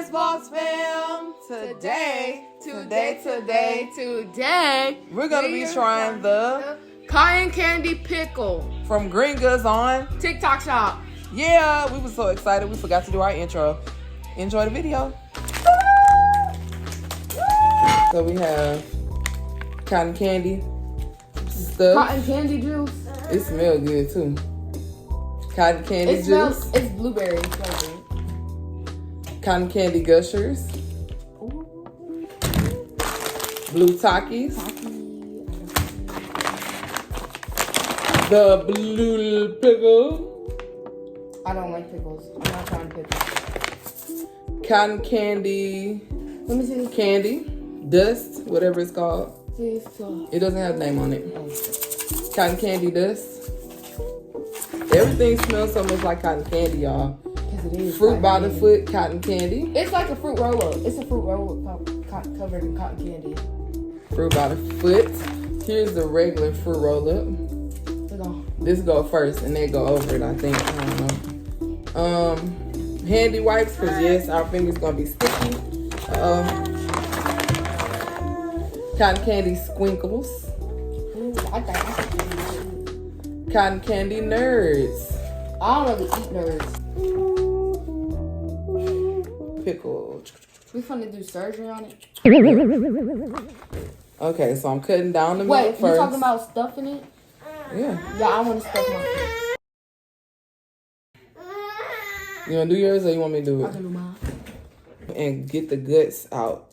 Yes, Boss Fam. Today, we're gonna be trying the cotton candy pickle from Green Goods on TikTok shop. Yeah, we were so excited we forgot to do our intro. Enjoy the video. So we have cotton candy stuff. Cotton candy juice. It smells good too. Cotton candy juice. It's blueberry flavored. Cotton candy gushers. Blue Takis. The blue pickle. I don't like pickles. I'm not trying pickles. Cotton candy. Let me see. Candy. Dust. Whatever it's called. It doesn't have a name on it. Cotton candy dust. Everything smells so much like cotton candy, y'all. It is Fruit by the foot cotton candy. It's like a fruit roll-up. It's a fruit roll-up covered in cotton candy. Fruit by the foot. Here's the regular fruit roll-up. This go first and they go over it, I think. I don't know. Handy wipes, because yes, our fingers gonna be sticky. Cotton candy squinkles. Cotton candy nerds. I don't really eat nerds. Pickle. We finna do surgery on it. Okay, so I'm cutting down the middle first. Wait, you talking about stuffing it? Yeah. Yeah, I want to stuff my foot. You want to do yours or you want me to do I it? can do mine. And get the guts out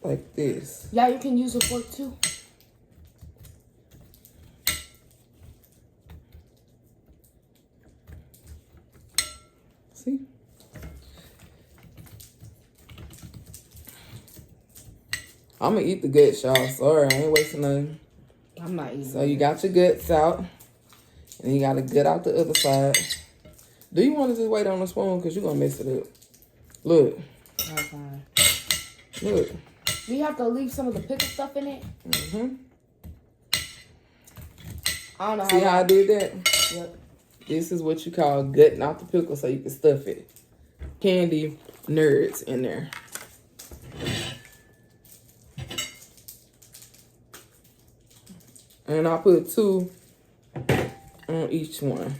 like this. Yeah, you can use a fork too. See? I'm going to eat the guts, y'all. Sorry, I ain't wasting nothing. I'm not eating. So you got your guts out. And you got to gut out the other side. Do you want to just wait on the spoon? Because you're going to mess it up. Look. That's fine. Look. Do you have to leave some of the pickle stuff in it? Mm-hmm. I don't know See how I did that? Yep. This is what you call gutting out the pickle so you can stuff it. Candy nerds in there. And I put 2 on each one.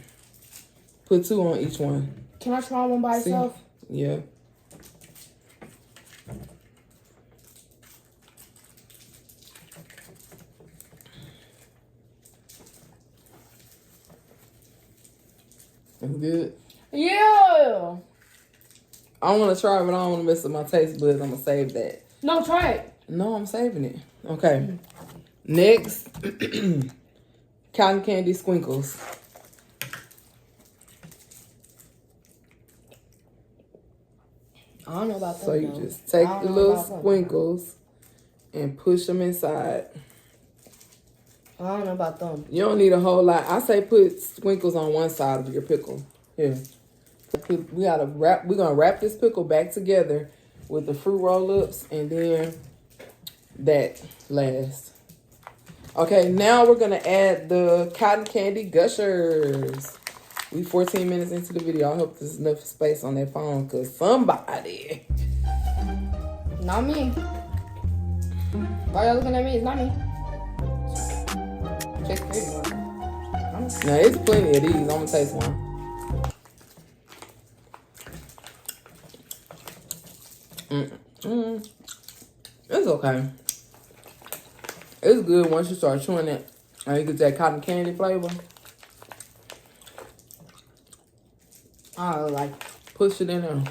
Put 2 on each one. Can I try one by itself? Yeah. That's good. Yeah. I want to try it, but I don't want to mess up my taste buds. I'm going to save that. No, try it. No, I'm saving it. Okay. Next, cotton candy squinkles. I don't know about that. So you just take the little squinkles and push them inside. I don't know about them. You don't need a whole lot. I say put squinkles on one side of your pickle. Here. We're gonna wrap this pickle back together with the fruit roll-ups and then that last. Okay, now we're gonna add the cotton candy gushers. We 14 minutes into the video. I hope there's enough space on that phone because somebody. Not me. Why y'all looking at me? It's not me. Just crazy. Now, it's plenty of these. I'm going to taste one. It's okay. It's good once you start chewing it and you get that cotton candy flavor. I like push it in there.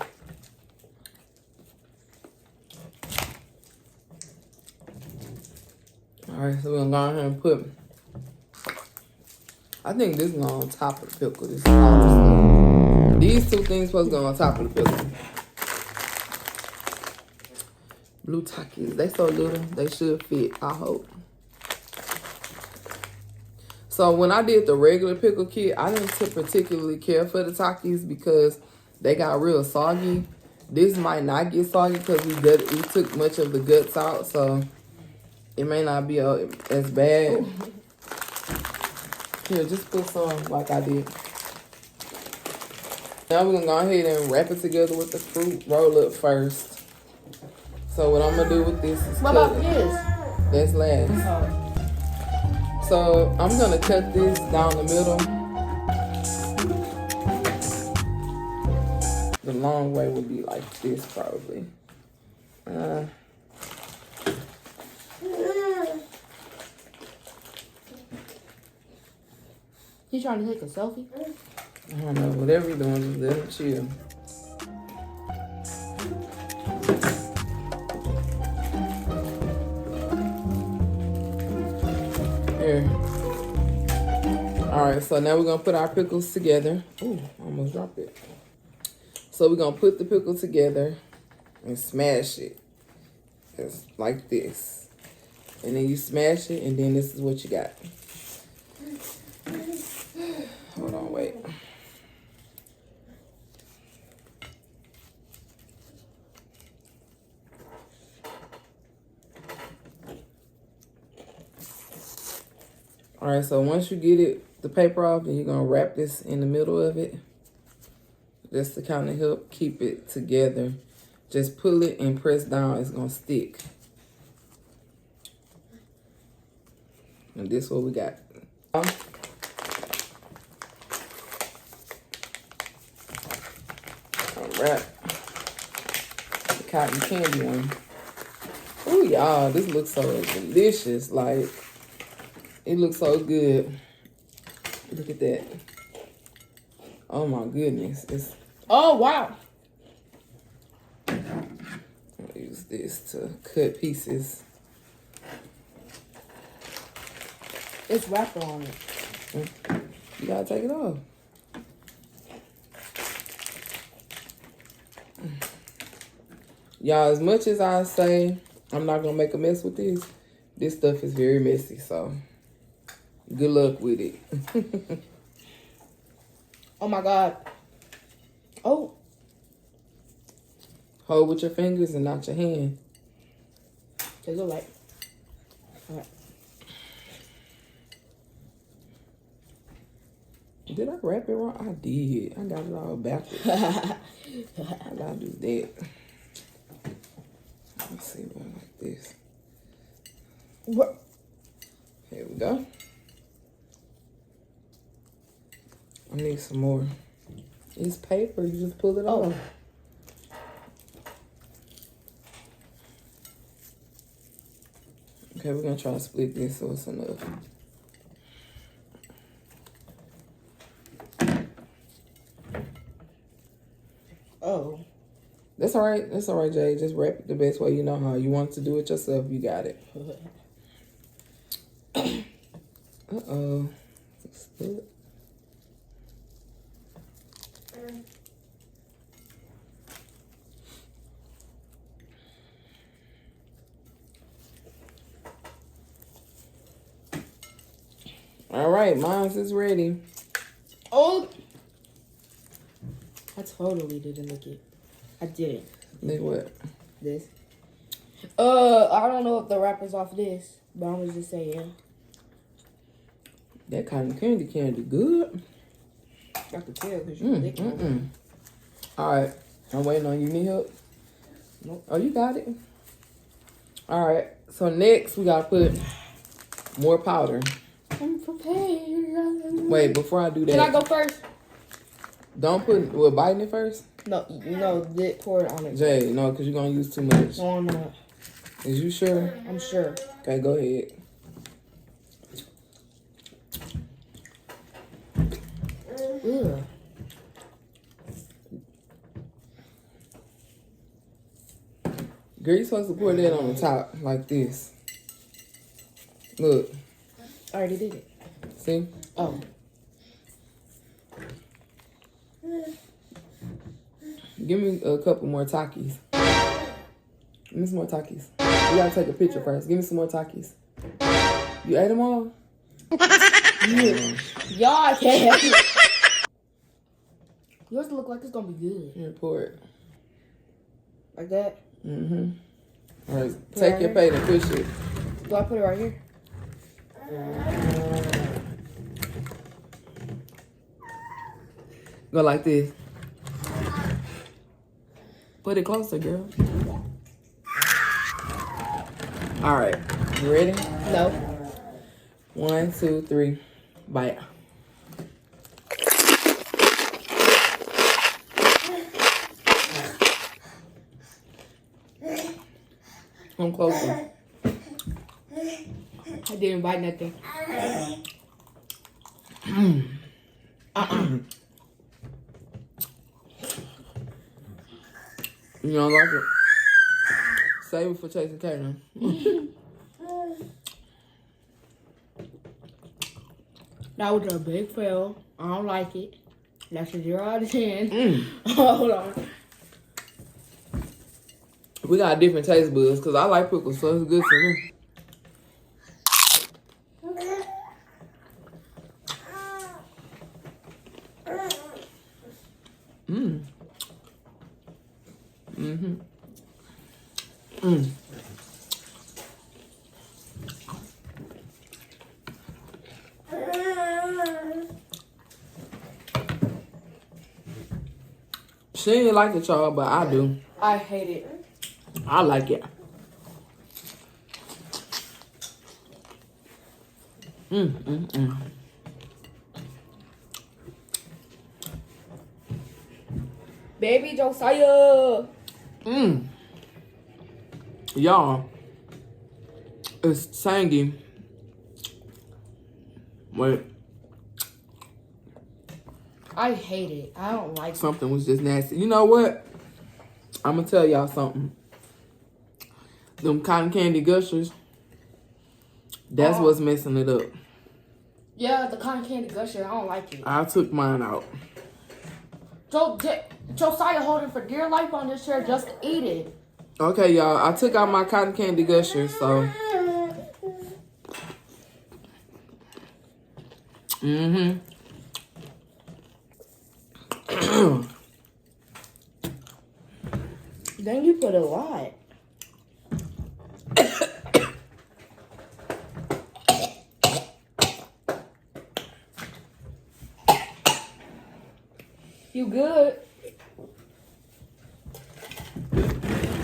Alright, so we're gonna go ahead and put, I think this is on top of the pickle. This these 2 things supposed to go on top of the pickle. Blue Takis, they so little, they should fit, I hope. So when I did the regular pickle kit, I didn't particularly care for the Takis because they got real soggy. This might not get soggy because we took much of the guts out, so it may not be as bad. Here, just put some like I did. Now we're gonna go ahead and wrap it together with the fruit roll up first. So what I'm gonna do with this is What cut about it. this? That's last. Oh. So I'm gonna cut this down the middle. The long way would be like this probably. He's trying to take a selfie? I don't know, whatever you're doing, just let him chill. Here. Alright, so now we're gonna put our pickles together. Ooh, I almost dropped it. So we're gonna put the pickle together and smash it. Just like this. And then you smash it, and then this is what you got. Hold on, wait. All right, so once you get the paper off, then you're gonna wrap this in the middle of it. Just to kind of help keep it together. Just pull it and press down, it's gonna stick. And this is what we got. Wrap the cotton candy one. Oh, y'all, this looks so delicious. Like, it looks so good. Look at that. Oh my goodness. It's. Oh, wow. I'll use this to cut pieces. It's wrapper on it. You gotta take it off. Y'all, as much as I say I'm not gonna make a mess with this stuff is very messy, so good luck with it. Oh my God. Oh. Hold with your fingers and not your hand. It look like. All right. Did I wrap it wrong? I did. I got it all backwards. I gotta do that. Let's see, one like this. What? Here we go. I need some more. It's paper. You just pull it off. Okay, we're gonna try to split this so it's enough. Oh. That's all right. That's all right, Jay. Just wrap it the best way you know how. You want to do it yourself, you got it. Uh-oh. Split. All right, mine's is ready. Oh. I totally didn't look it. I didn't. Then what? This. I don't know if the wrapper's off this, but I'm gonna just say yeah. That cotton candy good. I could tell because you're licking. All right, I'm waiting on you. Need help? Nope. Oh, you got it. All right. So next we gotta put more powder. I'm prepared. Wait, before I do that, Can I go first? don't put biting it first. No, pour it on it. Jay, no, because you're gonna use too much. No, I'm not. Is you sure? I'm sure. Okay, go ahead. Ugh. Girl, you're supposed to pour that on the top like this. Look. I already did it. See? Oh. Give me a couple more Takis. Give me some more Takis. We gotta take a picture first. Give me some more Takis. You ate them all? Y'all, I can't help it. Yours look like it's gonna be good. Here, pour it. Like that? Mm-hmm. All right, take your plate and push it. Do I put it right here? Go like this. Put it closer, girl. All right. You ready? No. 1, 2, 3. Bite. Come closer. I didn't bite nothing. You don't like it? Save it for Chasing Tatum. That was a big fail. I don't like it. That's a 0 out of 10. Hold on. We got different taste buds because I like pickles, so it's good for me. She ain't like it, y'all, but I do. I hate it. I like it. Baby Josiah. Y'all, it's tangy. Wait, I hate it. I don't like it. something was just nasty. You know what? I'm gonna tell y'all something. Them cotton candy gushers, that's what's messing it up. Yeah, the cotton candy gusher. I don't like it. I took mine out. Josiah holding for dear life on this chair just to eat it. Okay, y'all, I took out my cotton candy gushers, so. Then you put a lot. You good?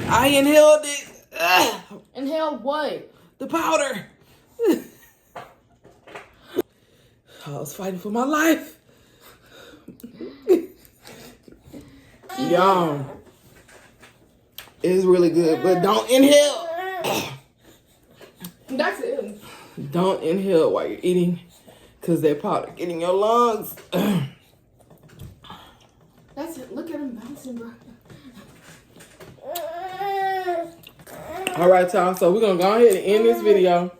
I inhaled it. Inhale what? The powder. I was fighting for my life. Y'all, it's really good, but don't inhale. That's it. Don't inhale while you're eating, because that powder get in your lungs. That's it. Look at him bouncing, bro. All right, y'all. So we're gonna go ahead and end this video.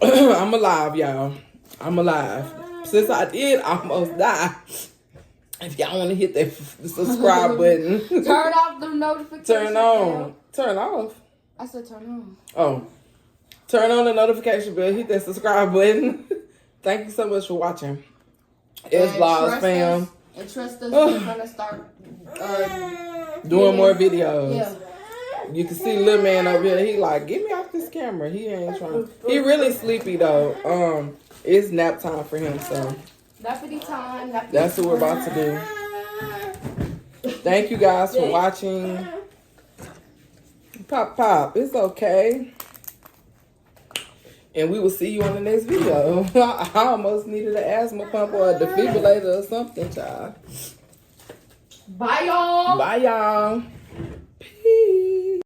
I'm alive, y'all. I'm alive. Since I did almost die. If y'all want to hit that subscribe button, Turn off the notifications. turn on. Turn off. I said turn on. Oh. Turn on the notification bell. Hit that subscribe button. Thank you so much for watching. It's Vlogs, fam. And trust us, we're gonna start Doing more videos. Yeah. You can see little man over here. He like, get me off this camera. He ain't trying. He really sleepy though. It's nap time for him. So Nappity time. that's what we're about to do. Thank you guys for watching. Pop. It's okay. And we will see you on the next video. I almost needed an asthma pump or a defibrillator or something, child. Bye, y'all. Bye, y'all. Peace.